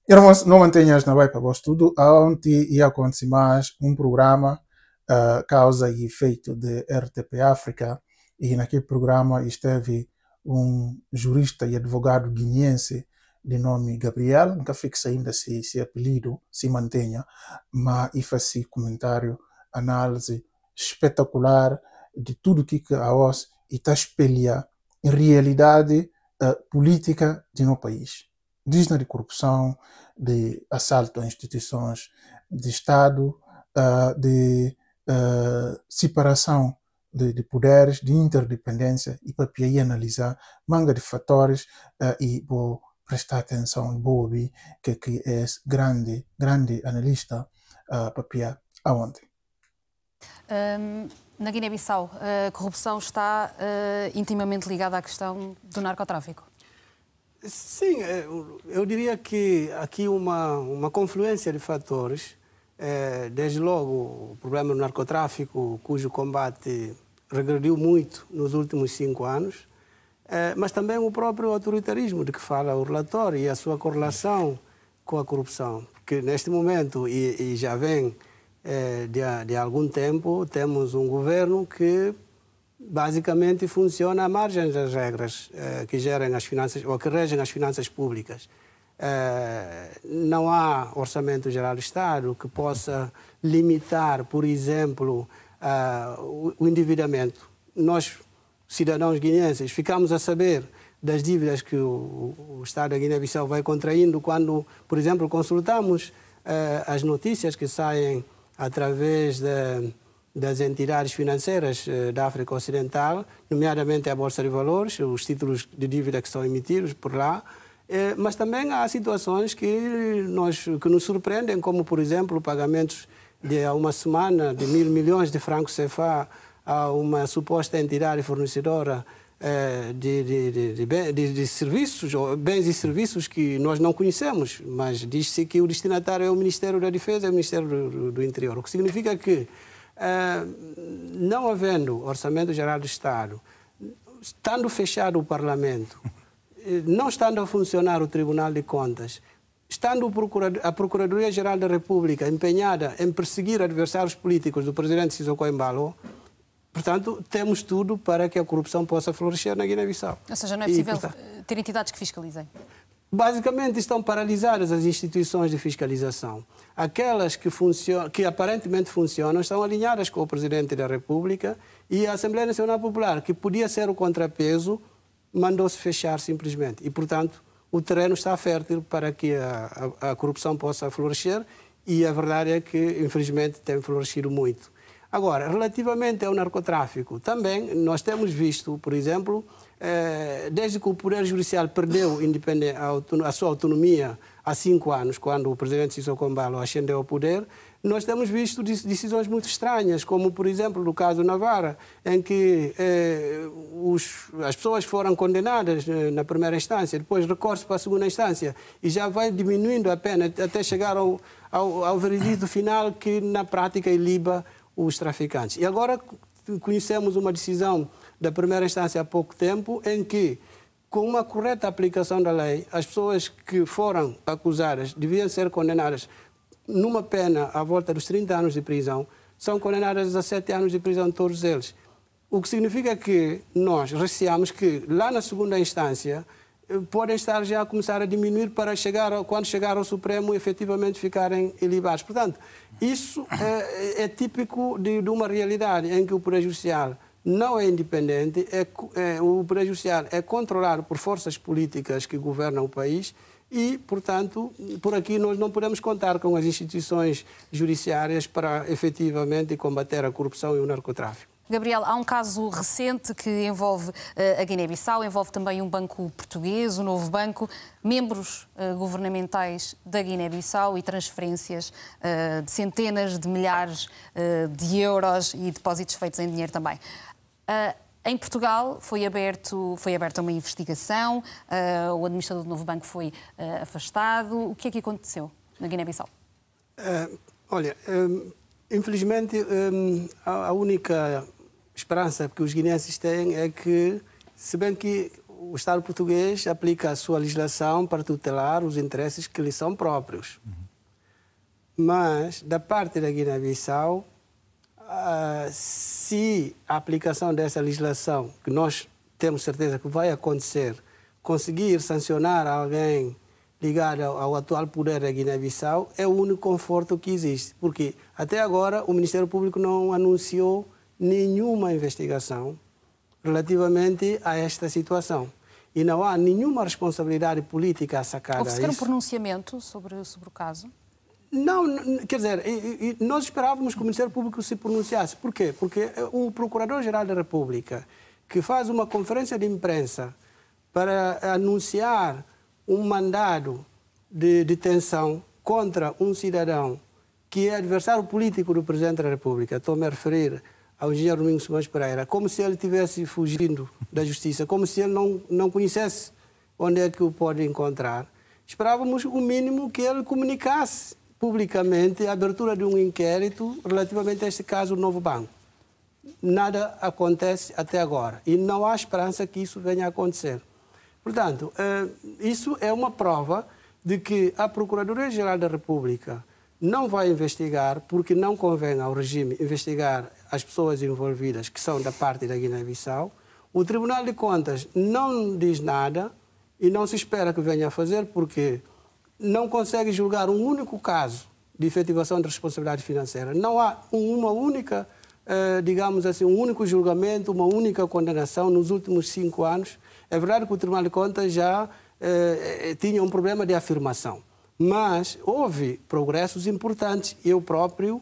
não mantenhas na vai para o estudo, onde ia acontecer mais um programa causa e efeito de RTP África, e naquele programa esteve um jurista e advogado guineense de nome Gabriel, nunca fixa ainda se apelido se mantenha, mas e faz comentário, análise espetacular de tudo que a OS está espelha em realidade política de no país. Diz de corrupção, de assalto a instituições de Estado, de separação de poderes, de interdependência, e para aí analisar manga de fatores e vou prestar atenção e vou ouvir que é grande analista para aonde. Na Guiné-Bissau, a corrupção está intimamente ligada à questão do narcotráfico? Sim, eu diria que aqui uma confluência de fatores, desde logo o problema do narcotráfico, cujo combate regrediu muito nos últimos 5 anos, mas também o próprio autoritarismo de que fala o relatório e a sua correlação com a corrupção, porque neste momento, e já vem de algum tempo, temos um governo que basicamente funciona à margem das regras que gerem as finanças ou que regem as finanças públicas. Não há orçamento geral do Estado que possa limitar, por exemplo, o endividamento. Nós, cidadãos guineenses, ficamos a saber das dívidas que o Estado da Guiné-Bissau vai contraindo quando, por exemplo, consultamos as notícias que saem através das entidades financeiras da África Ocidental, nomeadamente a Bolsa de Valores, os títulos de dívida que são emitidos por lá, mas também há situações que nos surpreendem, como, por exemplo, pagamentos de há uma semana de 1.000 milhões de francos CFA a uma suposta entidade fornecedora de serviços, ou bens e serviços que nós não conhecemos, mas diz-se que o destinatário é o Ministério da Defesa e o Ministério do Interior, o que significa que, não havendo Orçamento Geral do Estado, estando fechado o Parlamento, não estando a funcionar o Tribunal de Contas, estando a Procuradoria-Geral da República empenhada em perseguir adversários políticos do presidente Sissoko Embalo, portanto, temos tudo para que a corrupção possa florescer na Guiné-Bissau. Ou seja, não é possível ter entidades que fiscalizem? Basicamente, estão paralisadas as instituições de fiscalização. Aquelas que aparentemente funcionam estão alinhadas com o Presidente da República, e a Assembleia Nacional Popular, que podia ser o contrapeso, mandou-se fechar simplesmente. E, portanto, o terreno está fértil para que a corrupção possa florescer, e a verdade é que, infelizmente, tem florescido muito. Agora, relativamente ao narcotráfico, também nós temos visto, por exemplo, desde que o Poder Judicial perdeu a sua autonomia há 5 anos, quando o presidente Sissoko Embalo ascendeu ao poder, nós temos visto decisões muito estranhas, como, por exemplo, no caso Navarra, em que as pessoas foram condenadas na primeira instância, depois recorre-se para a segunda instância e já vai diminuindo a pena até chegar ao veredito final, que na prática iliba os traficantes. E agora conhecemos uma decisão da primeira instância há pouco tempo, em que, com uma correta aplicação da lei, as pessoas que foram acusadas deviam ser condenadas numa pena à volta dos 30 anos de prisão, são condenadas a 17 anos de prisão todos eles. O que significa que nós receamos que, lá na segunda instância, podem estar já a começar a diminuir para quando chegar ao Supremo, efetivamente ficarem ilibados. Portanto, isso é típico de uma realidade em que o Poder Judicial não é independente, o Poder Judicial é controlado por forças políticas que governam o país e, portanto, por aqui nós não podemos contar com as instituições judiciárias para efetivamente combater a corrupção e o narcotráfico. Gabriel, há um caso recente que envolve a Guiné-Bissau, envolve também um banco português, o Novo Banco, membros governamentais da Guiné-Bissau e transferências de centenas de milhares de euros e depósitos feitos em dinheiro também. Em Portugal foi aberta uma investigação, o administrador do Novo Banco foi afastado. O que é que aconteceu na Guiné-Bissau? Olha, infelizmente a única esperança que os guineenses têm é que, se bem que o Estado português aplica a sua legislação para tutelar os interesses que lhe são próprios. Mas, da parte da Guiné-Bissau, se a aplicação dessa legislação, que nós temos certeza que vai acontecer, conseguir sancionar alguém ligado ao atual poder da Guiné-Bissau, é o único conforto que existe. Porque, até agora, o Ministério Público não anunciou nenhuma investigação relativamente a esta situação. E não há nenhuma responsabilidade política sacada. Houve sequer um pronunciamento sobre o caso? Não, quer dizer, nós esperávamos que o Ministério Público se pronunciasse. Por quê? Porque o Procurador-Geral da República, que faz uma conferência de imprensa para anunciar um mandado de detenção contra um cidadão que é adversário político do Presidente da República, estou-me a referir ao engenheiro Domingos Simões Pereira, como se ele estivesse fugindo da justiça, como se ele não conhecesse onde é que o pode encontrar. Esperávamos o mínimo que ele comunicasse publicamente a abertura de um inquérito relativamente a este caso do Novo Banco. Nada acontece até agora e não há esperança que isso venha a acontecer. Portanto, isso é uma prova de que a Procuradoria-Geral da República não vai investigar, porque não convém ao regime investigar as pessoas envolvidas que são da parte da Guiné-Bissau. O Tribunal de Contas não diz nada e não se espera que venha a fazer, porque não consegue julgar um único caso de efetivação de responsabilidade financeira. Não há uma única, digamos assim, um único julgamento, uma única condenação nos últimos 5 anos. É verdade que o Tribunal de Contas já tinha um problema de afirmação, mas houve progressos importantes. Eu próprio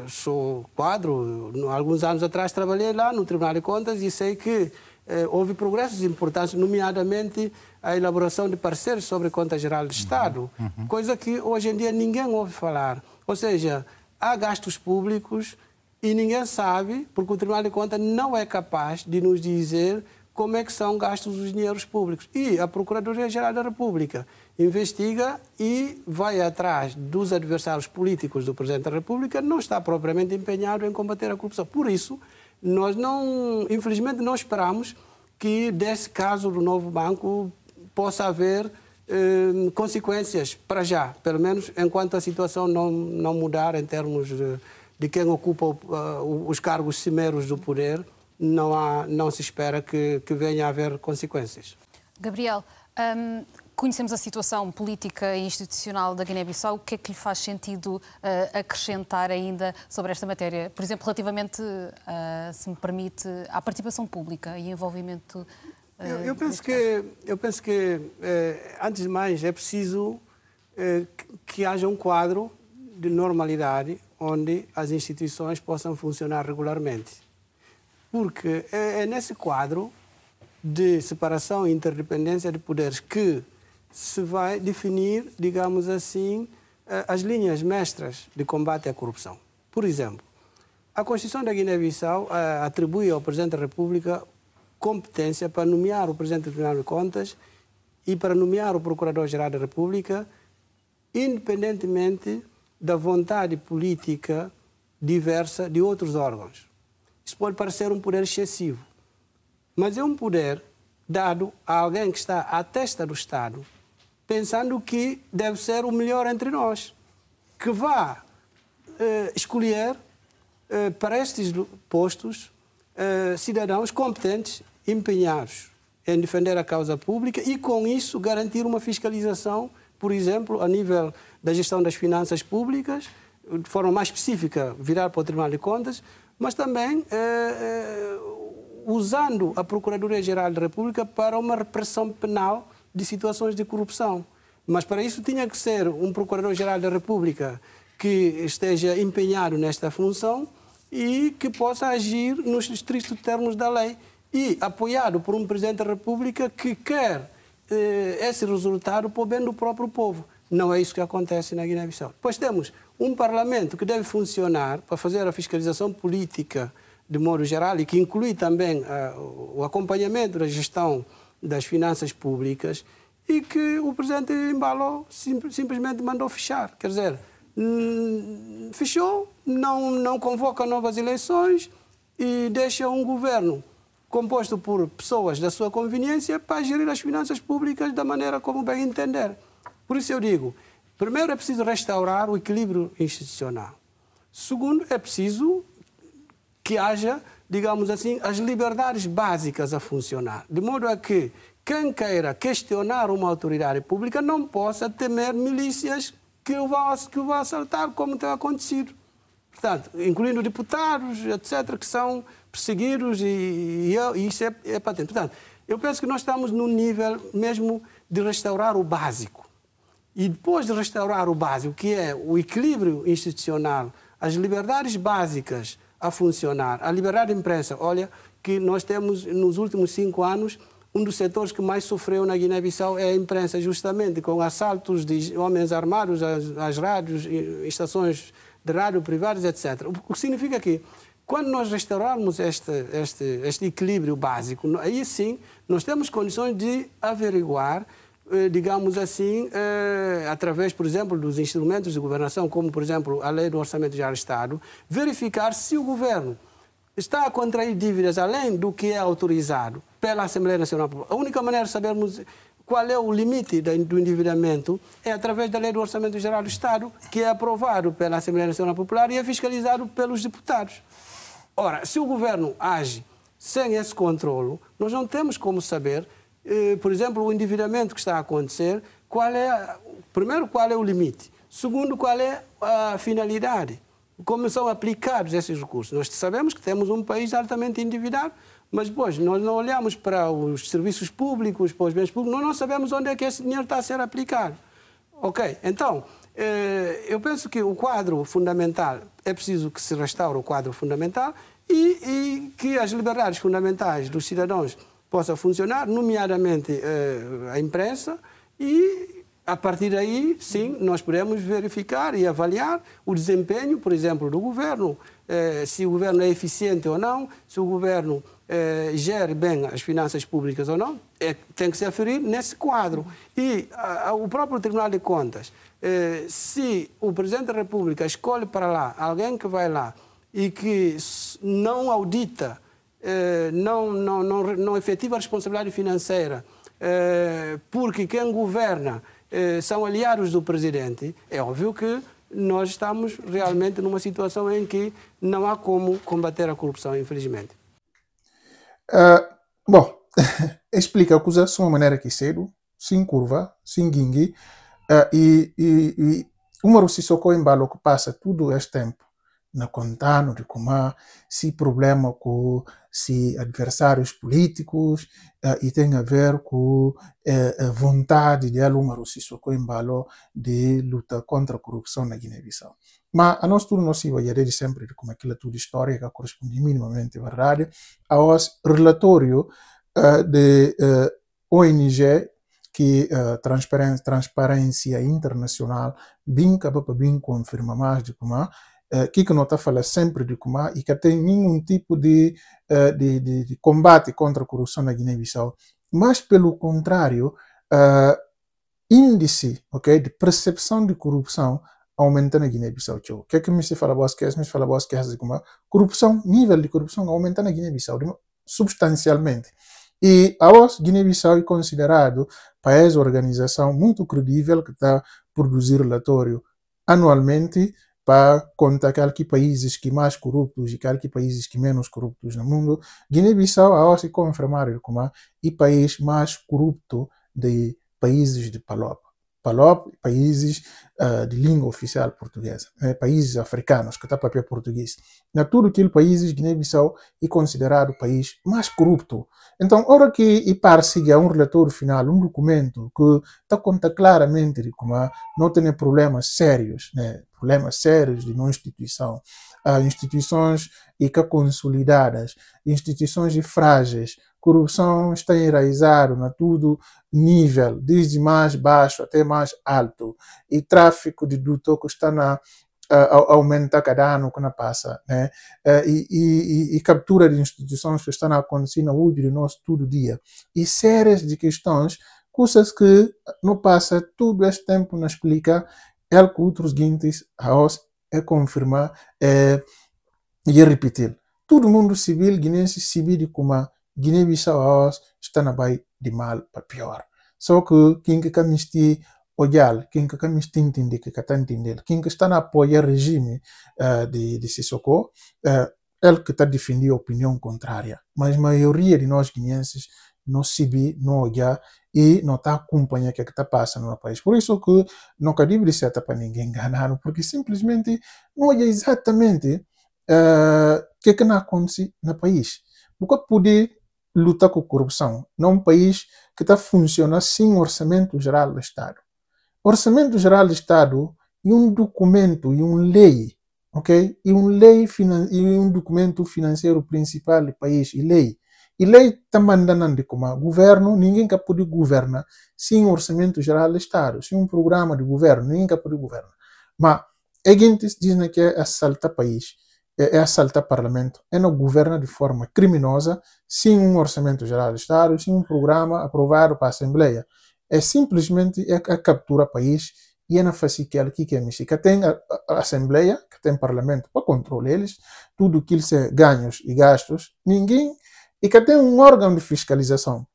sou quadro, alguns anos atrás trabalhei lá no Tribunal de Contas e sei que houve progressos importantes, nomeadamente a elaboração de pareceres sobre a Conta Geral do Estado, coisa que hoje em dia ninguém ouve falar. Ou seja, há gastos públicos e ninguém sabe, porque o Tribunal de Contas não é capaz de nos dizer como é que são gastos os dinheiros públicos. E a Procuradoria-Geral da República investiga e vai atrás dos adversários políticos do Presidente da República, não está propriamente empenhado em combater a corrupção. Por isso, nós infelizmente não esperamos que desse caso do Novo Banco possa haver consequências para já, pelo menos enquanto a situação não mudar em termos de quem ocupa os cargos cimeiros do poder. Não se espera que venha a haver consequências. Gabriel, conhecemos a situação política e institucional da Guiné-Bissau. O que é que lhe faz sentido acrescentar ainda sobre esta matéria? Por exemplo, relativamente, se me permite, à participação pública e envolvimento... Eu penso que, antes de mais, é preciso que haja um quadro de normalidade onde as instituições possam funcionar regularmente. Porque é nesse quadro de separação e interdependência de poderes que se vai definir, digamos assim, as linhas mestras de combate à corrupção. Por exemplo, a Constituição da Guiné-Bissau atribui ao Presidente da República competência para nomear o Presidente do Tribunal de Contas e para nomear o Procurador-Geral da República, independentemente da vontade política diversa de outros órgãos. Isso pode parecer um poder excessivo, mas é um poder dado a alguém que está à testa do Estado, pensando que deve ser o melhor entre nós, que vá escolher para estes postos cidadãos competentes, empenhados em defender a causa pública e, com isso, garantir uma fiscalização, por exemplo, a nível da gestão das finanças públicas, de forma mais específica, virar para o Tribunal de Contas, mas também usando a Procuradoria-Geral da República para uma repressão penal de situações de corrupção. Mas para isso tinha que ser um Procurador-Geral da República que esteja empenhado nesta função e que possa agir nos estritos termos da lei e apoiado por um Presidente da República que quer esse resultado para o bem do próprio povo. Não é isso que acontece na Guiné-Bissau. Depois temos um Parlamento que deve funcionar para fazer a fiscalização política de modo geral e que inclui também o acompanhamento da gestão das finanças públicas e que o Presidente embalou, simplesmente mandou fechar. Quer dizer, fechou, não convoca novas eleições e deixa um governo composto por pessoas da sua conveniência para gerir as finanças públicas da maneira como bem entender. Por isso eu digo, primeiro é preciso restaurar o equilíbrio institucional. Segundo, é preciso que haja, digamos assim, as liberdades básicas a funcionar, de modo a que quem queira questionar uma autoridade pública não possa temer milícias que o vão assaltar, como tem acontecido. Portanto, incluindo deputados, etc., que são perseguidos e isso é patente. Portanto, eu penso que nós estamos num nível mesmo de restaurar o básico. E depois de restaurar o básico, que é o equilíbrio institucional, as liberdades básicas a funcionar, a liberdade de imprensa. Olha que nós temos, nos últimos 5 anos, um dos setores que mais sofreu na Guiné-Bissau é a imprensa, justamente com assaltos de homens armados às rádios, estações de rádio privadas, etc. O que significa que, quando nós restaurarmos este equilíbrio básico, aí sim nós temos condições de averiguar, digamos assim, através, por exemplo, dos instrumentos de governação, como, por exemplo, a Lei do Orçamento Geral do Estado, verificar se o governo está a contrair dívidas além do que é autorizado pela Assembleia Nacional Popular. A única maneira de sabermos qual é o limite do endividamento é através da Lei do Orçamento Geral do Estado, que é aprovado pela Assembleia Nacional Popular e é fiscalizado pelos deputados. Ora, se o governo age sem esse controlo, nós não temos como saber, por exemplo, o endividamento que está a acontecer, primeiro, qual é o limite. Segundo, qual é a finalidade. Como são aplicados esses recursos. Nós sabemos que temos um país altamente endividado, mas depois nós não olhamos para os serviços públicos, para os bens públicos, nós não sabemos onde é que esse dinheiro está a ser aplicado. Ok? Então, eu penso que o quadro fundamental, é preciso que se restaure o quadro fundamental e que as liberdades fundamentais dos cidadãos possam funcionar, nomeadamente a imprensa, e a partir daí, sim, nós podemos verificar e avaliar o desempenho, por exemplo, do governo, se o governo é eficiente ou não, se o governo gere bem as finanças públicas ou não, tem que se aferir nesse quadro. E o próprio Tribunal de Contas, se o Presidente da República escolhe para lá alguém que vai lá e que não audita, não efetiva a responsabilidade financeira, porque quem governa são aliados do presidente, é óbvio que nós estamos realmente numa situação em que não há como combater a corrupção, infelizmente. Bom, explica a acusação de uma maneira que cedo, sem curva, sem guingue, e Umaru Sissoko Embalo que passa todo este tempo na contando de como se problema com se adversários políticos e tem a ver com a vontade de Umaru Sissoko Embalo de lutar contra a corrupção na Guiné-Bissau. Mas a nós tudo nós se vai de sempre de como aquilo tudo história que corresponde minimamente à verdade ao relatório de ONG que Transparência Internacional bem capaz de confirmar mais de como que não está falando sempre de como e que tem nenhum tipo de combate contra a corrupção na Guiné-Bissau, mas pelo contrário, índice, okay, de percepção de corrupção aumenta na Guiné-Bissau. O que é que me se fala boas que me fala boas que de como corrupção, nível de corrupção aumenta na Guiné-Bissau substancialmente. E a Guiné-Bissau é considerado país organização muito credível que está a produzir relatório anualmente para contar que países que mais corruptos e que países que menos corruptos no mundo. Guiné-Bissau a se confirmar como o país mais corrupto de países de PALOP. PALOP, países de língua oficial portuguesa, países africanos que está papel português. Na tudo aquele países, Guiné-Bissau é considerado o país mais corrupto. Então, hora que parece a um relatório final, um documento que está conta claramente de como não tem problemas sérios, problemas sérios de não instituição, instituições e que consolidadas, instituições frágeis, corrupção está enraizada na tudo nível, desde mais baixo até mais alto, e tráfico de duto que está na aumenta cada ano que passa, né? E captura de instituições que estão a acontecer na hoje de nós todo dia, e séries de questões, coisas que não passa todo este tempo não explica, é que outros guintes é confirmar e repetir. Todo mundo civil guinense civil de como Guiné-Bissau está na baia de mal para pior. Só que quem que camisti olhar, quem que camisti entender, que está entendendo, quem que está a apoiar o regime de Sissoko, ele que está a defender a opinião contrária. Mas a maioria de nós guineenses não sabe, não olha e não está acompanhando o que está passando no país. Por isso que não cabe de certa para ninguém enganar, porque simplesmente não olha exatamente o que não acontece no país. Porque poder lutar com a corrupção num país que está funcionando sem orçamento geral do Estado. Orçamento geral do Estado é um documento, e uma lei, ok? E um documento financeiro principal do país, e lei. E lei está mandando como governo, ninguém que pode governar sem orçamento geral do Estado, sem um programa de governo, ninguém que pode governar. Mas a gente diz que é assaltar país, é assaltar parlamento, é não governa de forma criminosa, sem um orçamento geral do Estado, sem um programa aprovado para a Assembleia. É simplesmente a captura país e é na fazer que é mexer. Que tem a Assembleia, que tem parlamento para controlar eles, tudo que eles ganhos e gastos, ninguém. E que tem um órgão de fiscalização.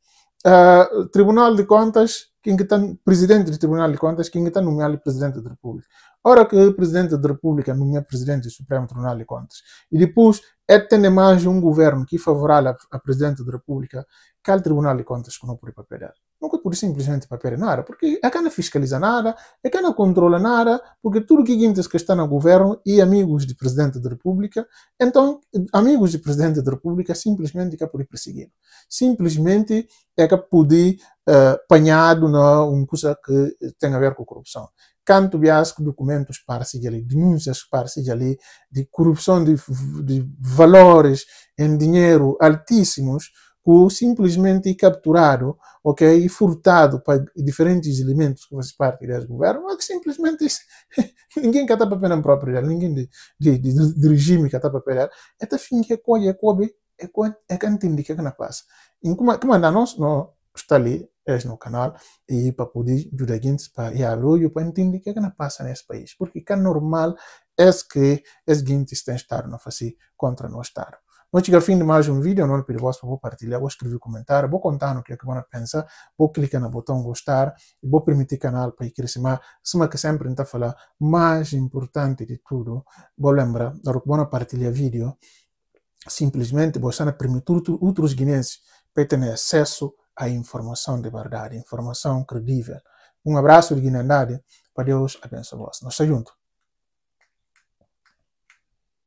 Tribunal de Contas, quem que está presidente do Tribunal de Contas, quem que está nomeado presidente da República. Ora que o presidente da República nomea presidente do Supremo Tribunal de Contas. E depois tem mais um governo que é favorável a presidente da República, que é o Tribunal de Contas que não pode papelhar. Nunca pode simplesmente papelhar nada, porque é que não fiscaliza nada, é que não controla nada, porque tudo que está no governo e amigos do presidente da República, então amigos do presidente da República simplesmente que pode perseguir. Simplesmente é que pode apanhado na uma coisa que tem a ver com corrupção. Canto biasco documentos para se ali, denúncias para se ali, de corrupção de valores em dinheiro altíssimos, que simplesmente capturado, ok, e furtado para diferentes elementos que fazem parte do governo, mas que simplesmente ninguém que está para pena própria, ninguém de regime que está para pena, é fim que é que entende que não passa. E como nós não está ali no canal e para poder ajudar a gente para abrir para entender o que não passa nesse país, porque é normal é que as gente estão estado a fazer contra o Estado. Vou chegar ao fim de mais um vídeo, não pedir voz para vou partilhar, vou escrever comentário, vou contar no que vão pensar, vou clicar no botão gostar e vou permitir o canal para ir crescer mais, que sempre está a falar, mais importante de tudo, vou lembrar, na hora que vou partilhar vídeo, simplesmente você não permitir outros guineenses para ter acesso à informação de verdade, informação credível. Um abraço de Guiné-Andade, para Deus abençoe vós. Nós estamos juntos.